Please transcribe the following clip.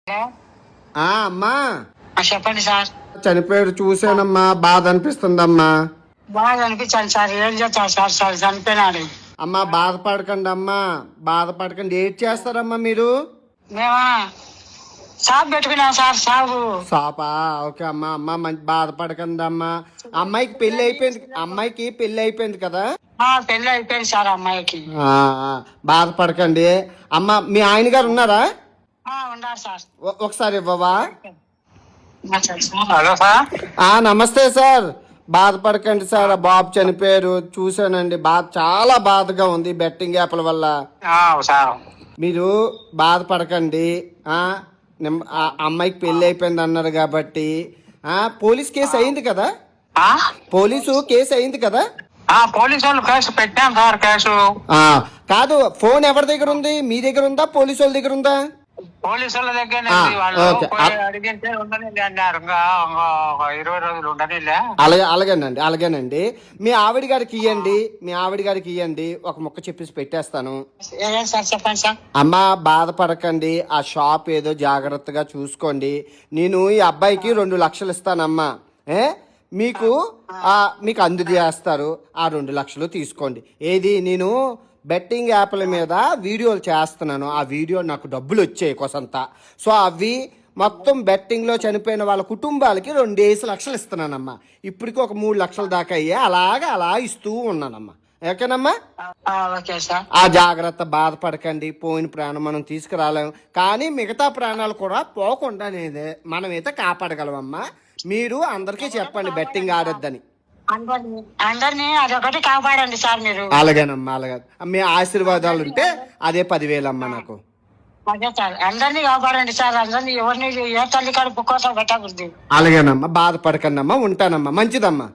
అమ్మా చెప్పండి సార్. చనిపోయాడు చూసానమ్మా, బాధ అనిపిస్తుందమ్మా. బాగా అనిపించాను సార్. ఏం చేస్తాను సార్? సార్ చనిపోయినాడు. అమ్మా బాధపడకండి అమ్మా, బాధపడకండి. ఏం చేస్తారమ్మా మీరు? మేమా షాప్ పెట్టుకున్నాం సార్. షాపా? ఓకే అమ్మా. అమ్మా మంచి బాధపడకండి అమ్మా. అమ్మాయికి పెళ్లి అయిపోయింది, అమ్మాయికి పెళ్లి అయిపోయింది కదా? పెళ్లి అయిపోయింది సార్ అమ్మాయికి. బాధపడకండి అమ్మా. మీ ఆయన గారు ఉన్నారా? ఉన్నారు సార్. ఒకసారి ఇవ్వవా? Hello sir. నమస్తే సార్. బాధపడకండి సార్, బాబు చనిపోయారు చూసానండి. చాలా బాధగా ఉంది బెట్టింగ్ యాప్ల వల్ల. మీరు బాధపడకండి. అమ్మాయికి పెళ్లి అయిపోయింది అన్నారు కాబట్టి పోలీస్ కేసు అయింది కదా? పోలీసు కేసు అయింది కదా? పోలీసు వాళ్ళు కేసు పెట్టాం సార్. కేసు కాదు, ఫోన్ ఎవరి దగ్గర ఉంది? మీ దగ్గర ఉందా, పోలీసు వాళ్ళ దగ్గర ఉందా? పోలీసు వాళ్ళ దగ్గర అడిగితే ఉండని అన్నారు. 20 రోజులు ఉండని. అలాగేనండి, అలాగేనండి. మీ ఆవిడ గారికి ఇవ్వండి, మీ ఆవిడ గారికి ఇవ్వండి. ఒక ముక్క చెప్పేసి పెట్టేస్తాను. చెప్పండి సార్. అమ్మా బాధపడకండి, ఆ షాప్ ఏదో జాగ్రత్తగా చూసుకోండి. నేను ఈ అబ్బాయికి 2 లక్షలు ఇస్తానమ్మా. మీకు అందజేస్తారు. ఆ 2 లక్షలు తీసుకోండి. ఏది, నేను బెట్టింగ్ యాప్ల మీద వీడియోలు చేస్తున్నాను. ఆ వీడియో నాకు డబ్బులు వచ్చాయి కొసంత. సో అవి మొత్తం బెట్టింగ్లో చనిపోయిన వాళ్ళ కుటుంబాలకి 2 లక్షలు ఇస్తున్నానమ్మా. ఇప్పటికి ఒక 3 లక్షల దాకా అయ్యా. అలా ఇస్తూ ఉన్నానమ్మా. ఓకేనమ్మా? ఆ జాగ్రత్త. బాధపడకండి. పోయిన ప్రాణం మనం తీసుకురాలేము, కానీ మిగతా ప్రాణాలు కూడా పోకుండా మనమైతే కాపాడగలమమ్మా. మీరు అందరికీ చెప్పండి బెట్టింగ్ ఆడొద్దని. అందరినీ అదొకటి కాపాడండి సార్ మీరు. అలాగేనమ్మా, అలాగే. మీ ఆశీర్వాదాలు ఉంటే అదే 10,000 అమ్మా నాకు. అదే సార్, అందరినీ కాపాడండి సార్. అందరినీ ఎవరిని ఏ తల్లి కడుపు కోసం పెట్టకూడదు. అలాగేనమ్మా, బాధపడకండి అమ్మా. ఉంటానమ్మా. మంచిదమ్మా.